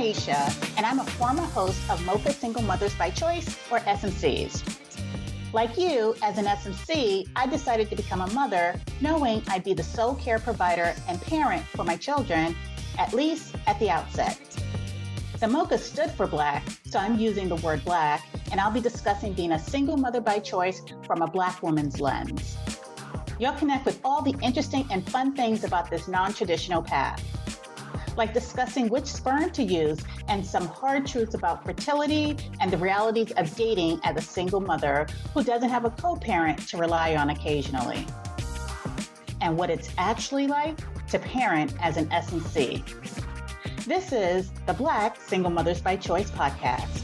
Aisha, and I'm a former host of Mocha Single Mothers by Choice, or SMCs. Like you, as an SMC, I decided to become a mother knowing I'd be the sole care provider and parent for my children, at least at the outset. The Mocha stood for Black, so I'm using the word Black, and I'll be discussing being a single mother by choice from a Black woman's lens. You'll connect with all the interesting and fun things about this non-traditional path, like discussing which sperm to use and some hard truths about fertility and the realities of dating as a single mother who doesn't have a co-parent to rely on occasionally, and what it's actually like to parent as an S&C. This is the Black Single Mothers by Choice podcast.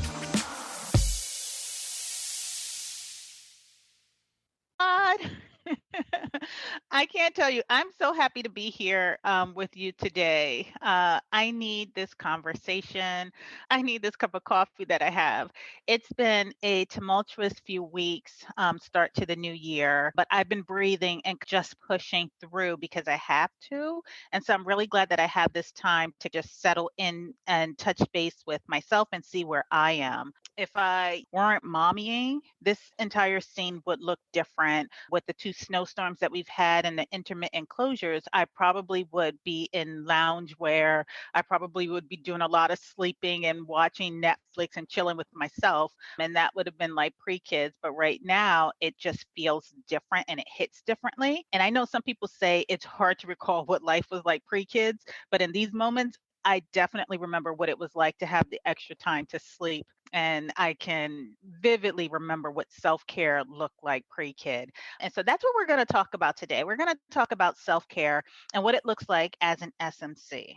I can't tell you, I'm so happy to be here with you today. I need this conversation. I need this cup of coffee that I have. It's been a tumultuous few weeks, start to the new year, but I've been breathing and just pushing through because I have to. And so I'm really glad that I have this time to just settle in and touch base with myself and see where I am. If I weren't mommying, this entire scene would look different. With the two snowstorms that we've had and the intermittent closures, I probably would be in loungewear. I probably would be doing a lot of sleeping and watching Netflix and chilling with myself. And that would have been like pre-kids. But right now, it just feels different and it hits differently. And I know some people say it's hard to recall what life was like pre-kids, but in these moments, I definitely remember what it was like to have the extra time to sleep. And I can vividly remember what self-care looked like pre-kid. And so that's what we're going to talk about today. We're going to talk about self-care and what it looks like as an SMC.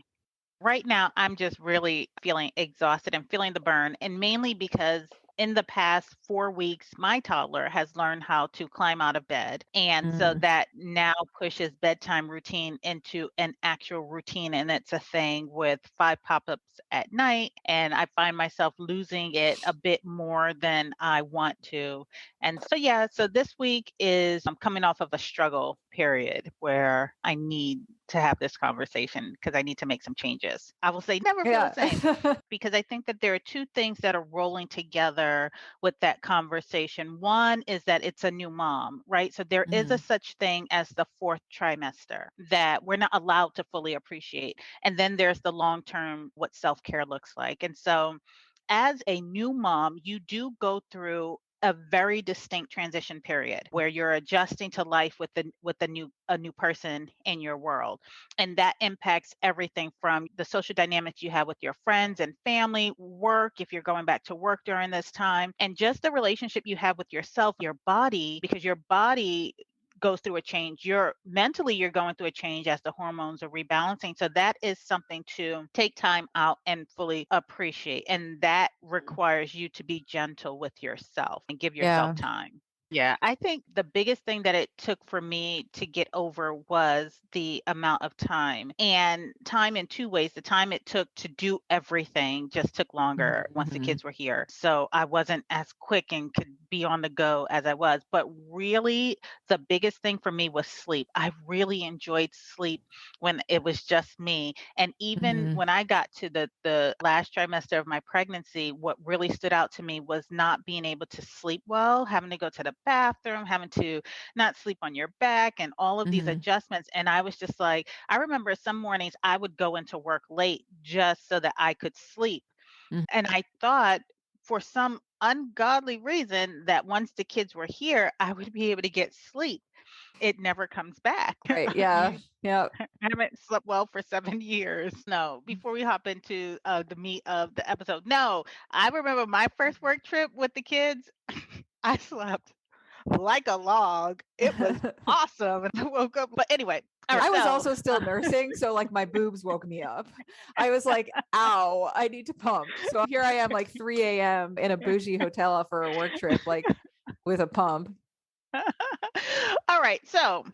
Right now, I'm just really feeling exhausted and feeling the burn, and mainly because in the past 4 weeks, my toddler has learned how to climb out of bed. And so that now pushes bedtime routine into an actual routine. And it's a thing with 5 pop-ups at night. And I find myself losing it a bit more than I want to. And so, so this week I'm coming off of a struggle period where I need to have this conversation because I need to make some changes. I will say never feel the same because I think that there are two things that are rolling together with that conversation. One is that it's a new mom, right? So there is a such thing as the fourth trimester that we're not allowed to fully appreciate. And then there's the long-term, what self-care looks like. And so as a new mom, you do go through a very distinct transition period where you're adjusting to life with a new person in your world. And that impacts everything from the social dynamics you have with your friends and family, work, if you're going back to work during this time, and just the relationship you have with yourself, your body, because your body goes through a change. You're going through a change as the hormones are rebalancing. So that is something to take time out and fully appreciate. And that requires you to be gentle with yourself and give yourself time. Yeah, I think the biggest thing that it took for me to get over was the amount of time, and time in two ways. The time it took to do everything just took longer once the kids were here. So I wasn't as quick and could be on the go as I was. But really, the biggest thing for me was sleep. I really enjoyed sleep when it was just me. And even when I got to the last trimester of my pregnancy, what really stood out to me was not being able to sleep well, having to go to the bathroom, having to not sleep on your back, and all of these adjustments. And I was just like, I remember some mornings I would go into work late just so that I could sleep. And I thought for some ungodly reason that once the kids were here, I would be able to get sleep. It never comes back. Right. Yeah. Yeah. I haven't slept well for 7 years. No, before we hop into the meat of the episode. No, I remember my first work trip with the kids. I slept like a log. It was awesome. And I woke up. But anyway, I was also still nursing. So like my boobs woke me up. I was like, ow, I need to pump. So here I am like 3 a.m. in a bougie hotel for a work trip, like with a pump. All right. So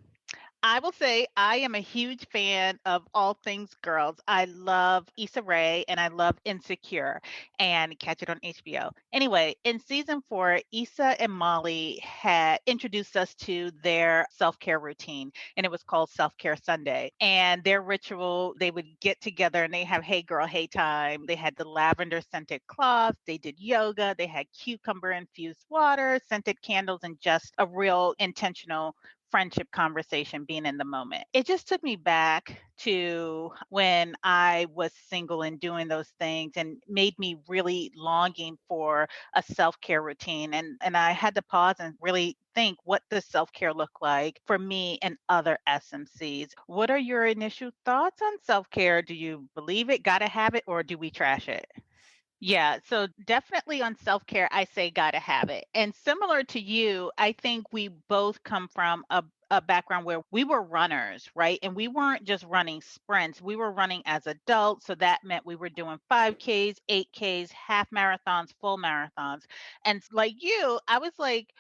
I will say I am a huge fan of all things girls. I love Issa Rae and I love Insecure and catch it on HBO. Anyway, in season 4, Issa and Molly had introduced us to their self-care routine and it was called Self-Care Sunday. And their ritual, they would get together and they have hey girl, hey time. They had the lavender scented cloths, they did yoga, they had cucumber infused water, scented candles, and just a real intentional friendship conversation being in the moment. It just took me back to when I was single and doing those things and made me really longing for a self-care routine and I had to pause and really think what does self-care look like for me and other SMCs. What are your initial thoughts on self-care? Do you believe it, gotta have it, or do we trash it? Yeah, so definitely on self-care, I say gotta have it. And similar to you, I think we both come from a background where we were runners, right? And we weren't just running sprints, we were running as adults. So that meant we were doing 5Ks, 8Ks, half marathons, full marathons. And like you, I was like,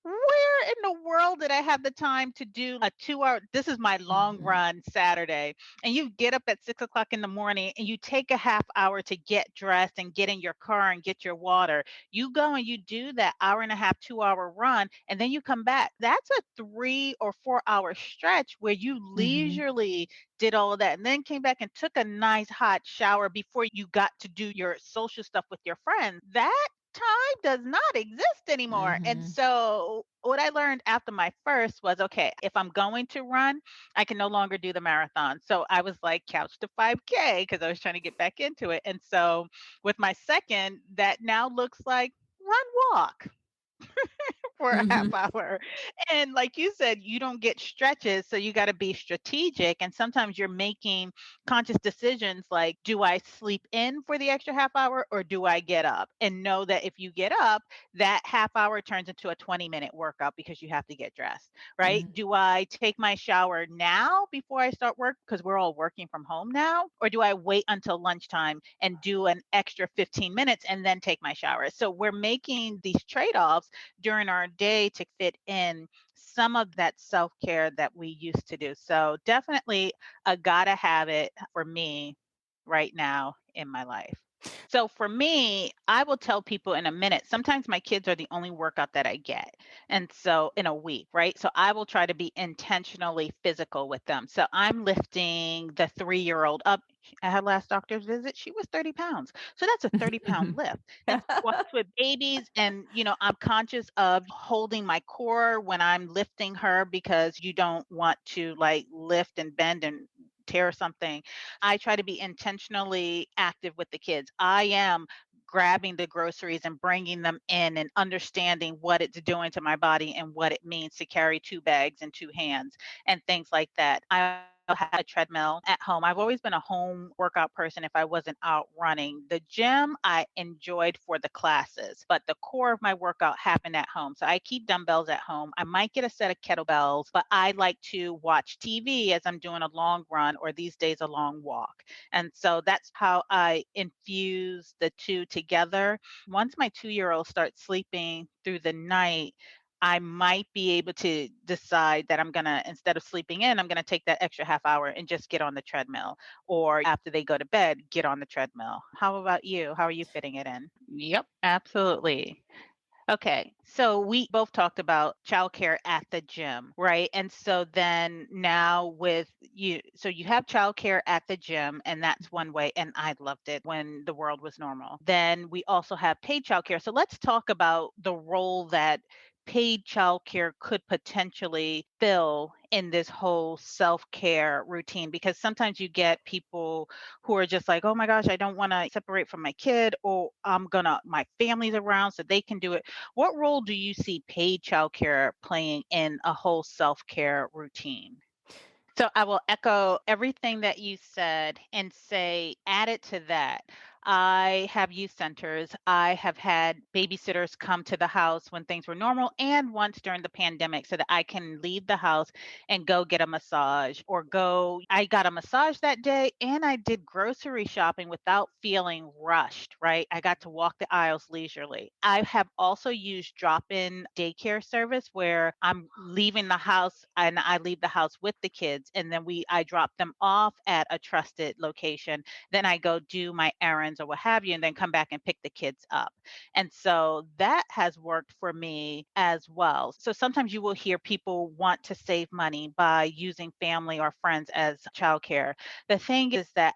where in the world did I have the time to do a 2 hour? This is my long Mhm. run Saturday and you get up at 6 o'clock in the morning and you take a half hour to get dressed and get in your car and get your water. You go and you do that hour and a half, 2 hour run, and then you come back. That's a 3 or 4 hour stretch where you Mhm. leisurely did all of that and then came back and took a nice hot shower before you got to do your social stuff with your friends. That time does not exist anymore. And Mhm. so, what I learned after my first was okay, if I'm going to run, I can no longer do the marathon. So I was like couch to 5K because I was trying to get back into it. And so with my second, that now looks like run walk for a half Mhm. hour. And like you said, you don't get stretches, so you got to be strategic. And sometimes you're making conscious decisions like, do I sleep in for the extra half hour or do I get up? And know that if you get up, that half hour turns into a 20-minute workout because you have to get dressed, right? Mhm. Do I take my shower now before I start work because we're all working from home now? Or do I wait until lunchtime and do an extra 15 minutes and then take my shower? So we're making these trade offs during our day to fit in some of that self care that we used to do. So, definitely a gotta have it for me right now in my life. So, for me, I will tell people in a minute. Sometimes my kids are the only workout that I get. And so, in a week, right? So, I will try to be intentionally physical with them. So, I'm lifting the 3-year-old up. At her last doctor's visit, she was 30 pounds. So, that's a 30-pound lift and squats with babies and I'm conscious of holding my core when I'm lifting her because you don't want to like lift and bend and tear something. I try to be intentionally active with the kids. I am grabbing the groceries and bringing them in and understanding what it's doing to my body and what it means to carry 2 bags in 2 hands and things like that. I have a treadmill at home. I've always been a home workout person if I wasn't out running. The gym I enjoyed for the classes, but the core of my workout happened at home. So I keep dumbbells at home. I might get a set of kettlebells, but I like to watch TV as I'm doing a long run or these days a long walk. And so that's how I infuse the two together. Once my 2-year-old starts sleeping through the night, I might be able to decide that I'm gonna, instead of sleeping in, I'm gonna take that extra half hour and just get on the treadmill. Or after they go to bed, get on the treadmill. How about you? How are you fitting it in? Yep, absolutely. Okay, so we both talked about childcare at the gym, right? And so then now with you, so you have childcare at the gym, and that's one way. And I loved it when the world was normal. Then we also have paid childcare. So let's talk about the role that paid childcare could potentially fill in this whole self care routine, because sometimes you get people who are just like, oh my gosh, I don't want to separate from my kid, or my family's around so they can do it. What role do you see paid childcare playing in a whole self-care routine? So I will echo everything that you said and say, added to that. I have youth centers. I have had babysitters come to the house when things were normal and once during the pandemic so that I can leave the house and go get a massage or go. I got a massage that day and I did grocery shopping without feeling rushed, right? I got to walk the aisles leisurely. I have also used drop in daycare service where I'm leaving the house and I leave the house with the kids and then I drop them off at a trusted location, then I go do my errands or what have you, and then come back and pick the kids up. And so that has worked for me as well. So sometimes you will hear people want to save money by using family or friends as childcare. The thing is that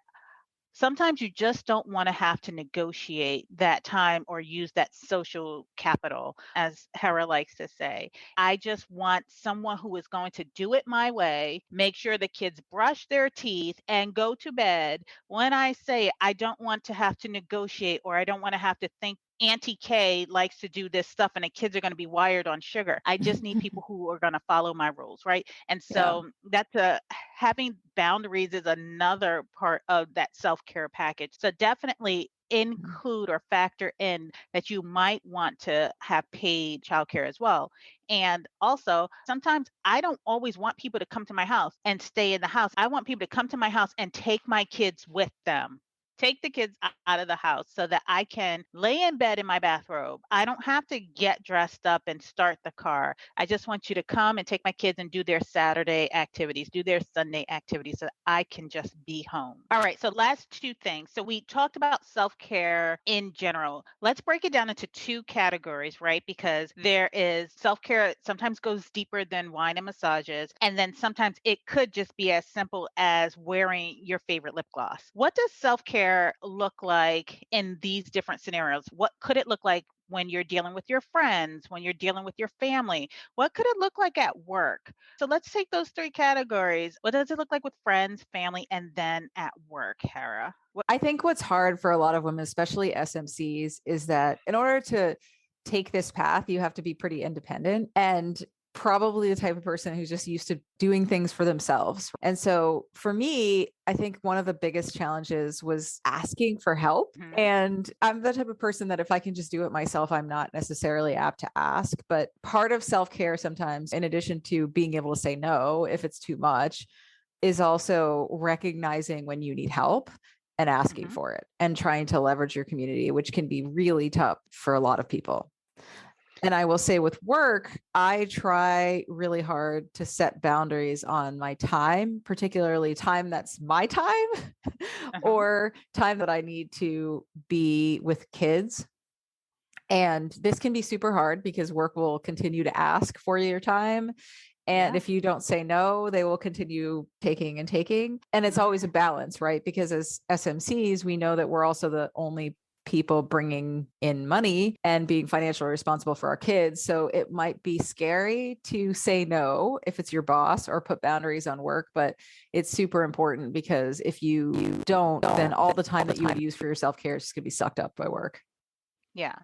sometimes you just don't want to have to negotiate that time or use that social capital, as Hera likes to say. I just want someone who is going to do it my way, make sure the kids brush their teeth and go to bed. When I say I don't want to have to negotiate or I don't want to have to think Auntie K likes to do this stuff and the kids are going to be wired on sugar. I just need people who are going to follow my rules, right? And Yeah. so that's a having boundaries is another part of that self-care package. So definitely include or factor in that you might want to have paid childcare as well. And also, sometimes I don't always want people to come to my house and stay in the house. I want people to come to my house and take my kids with them. Take the kids out of the house so that I can lay in bed in my bathrobe. I don't have to get dressed up and start the car. I just want you to come and take my kids and do their Saturday activities, do their Sunday activities so that I can just be home. All right, so last two things. So we talked about self-care in general. Let's break it down into two categories, right? Because there is self-care sometimes goes deeper than wine and massages, and then sometimes it could just be as simple as wearing your favorite lip gloss. What does self-care look like in these different scenarios? What could it look like when you're dealing with your friends, when you're dealing with your family? What could it look like at work? So let's take those three categories. What does it look like with friends, family, and then at work, Hera? I think what's hard for a lot of women, especially SMCs, is that in order to take this path, you have to be pretty independent and probably the type of person who's just used to doing things for themselves. And so for me, I think one of the biggest challenges was asking for help. Mhm. And I'm the type of person that if I can just do it myself, I'm not necessarily apt to ask. But part of self care sometimes, in addition to being able to say no if it's too much, is also recognizing when you need help and asking Mhm. for it and trying to leverage your community, which can be really tough for a lot of people. And I will say with work, I try really hard to set boundaries on my time, particularly time that's my time Uh-huh. or time that I need to be with kids. And this can be super hard because work will continue to ask for your time. And Yeah. if you don't say no, they will continue taking and taking. And it's always a Mhm. balance, right? Because as SMCs, we know that we're also the only people bringing in money and being financially responsible for our kids. So it might be scary to say no if it's your boss or put boundaries on work, but it's super important because if you don't, then all the time that you would use for your self care is just going to be sucked up by work. Yeah.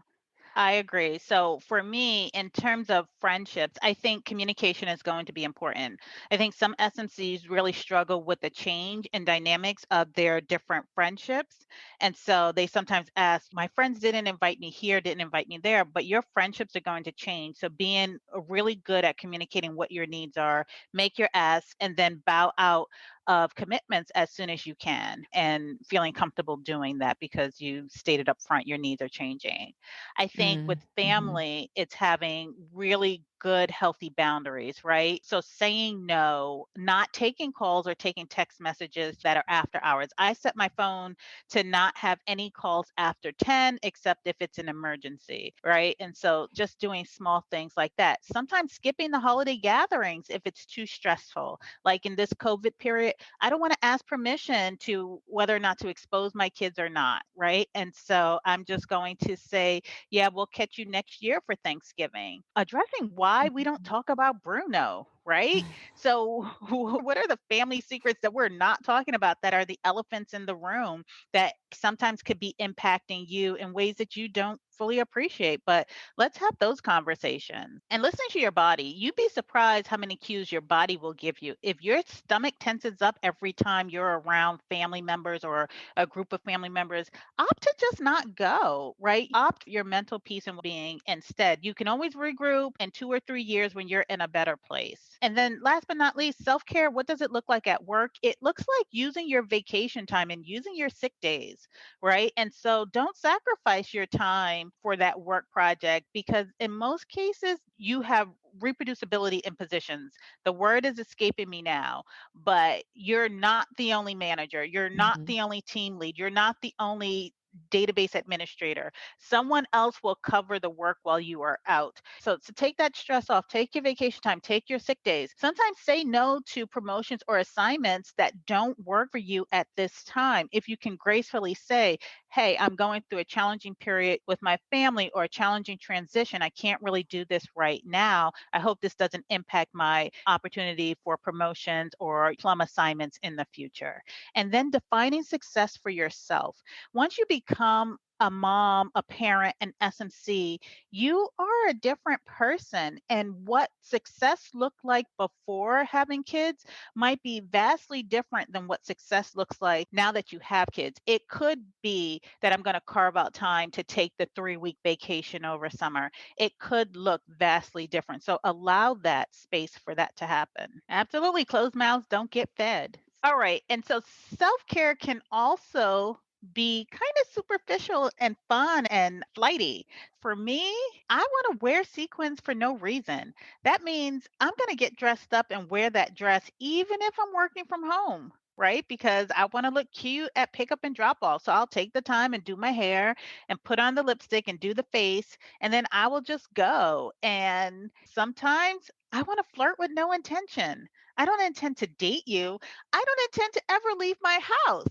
I agree. So for me, in terms of friendships, I think communication is going to be important. I think some SMCs really struggle with the change and dynamics of their different friendships. And so they sometimes ask, my friends didn't invite me here, didn't invite me there, but your friendships are going to change. So being really good at communicating what your needs are, make your ask, and then bow out of commitments as soon as you can and feeling comfortable doing that because you stated up front your needs are changing. I think with Mm-hmm. family, it's having really good, healthy boundaries, right? So saying no, not taking calls or taking text messages that are after hours. I set my phone to not have any calls after 10, except if it's an emergency, right? And so just doing small things like that. Sometimes skipping the holiday gatherings if it's too stressful. Like in this COVID period, I don't want to ask permission to whether or not to expose my kids or not, right? And so I'm just going to say, yeah, we'll catch you next year for Thanksgiving. Addressing why we don't talk about Bruno, right? So, what are the family secrets that we're not talking about that are the elephants in the room that sometimes could be impacting you in ways that you don't fully appreciate? But let's have those conversations and listen to your body. You'd be surprised how many cues your body will give you. If your stomach tenses up every time you're around family members or a group of family members, opt to just not go, right? Opt your mental peace and being instead. You can always regroup in 2 or 3 years when you're in a better place. And then last but not least, self-care. What does it look like at work? It looks like using your vacation time and using your sick days, right? And so don't sacrifice your time for that work project because in most cases you have reproducibility in positions. The word is escaping me now, but you're not the only manager. You're not Mhm. the only team lead. You're not the only database administrator. Someone else will cover the work while you are out. So take that stress off, take your vacation time, take your sick days. Sometimes say no to promotions or assignments that don't work for you at this time. If you can gracefully say, hey, I'm going through a challenging period with my family or a challenging transition. I can't really do this right now. I hope this doesn't impact my opportunity for promotions or plum assignments in the future. And then defining success for yourself. Once you become a mom, a parent, an SMC, you are a different person. And what success looked like before having kids might be vastly different than what success looks like now that you have kids. It could be that I'm going to carve out time to take the 3 week vacation over summer. It could look vastly different. So allow that space for that to happen. Absolutely. Closed mouths don't get fed. All right. And so self care can also be kind of superficial and fun and flighty. For me, I want to wear sequins for no reason. That means I'm going to get dressed up and wear that dress even if I'm working from home. Right? Because I want to look cute at pickup and drop off. So I'll take the time and do my hair and put on the lipstick and do the face. And then I will just go. And sometimes I want to flirt with no intention. I don't intend to date you. I don't intend to ever leave my house.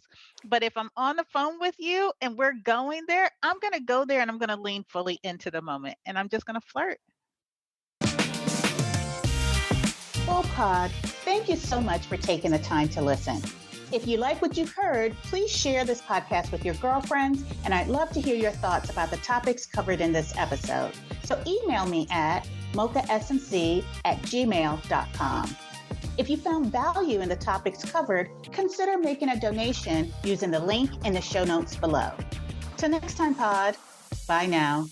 But if I'm on the phone with you and we're going there, I'm going to go there and I'm going to lean fully into the moment and I'm just going to flirt. Well, Pod, thank you so much for taking the time to listen. If you like what you've heard, please share this podcast with your girlfriends, and I'd love to hear your thoughts about the topics covered in this episode. So email me at mochasmc@gmail.com. If you found value in the topics covered, consider making a donation using the link in the show notes below. Till next time, Pod. Bye now.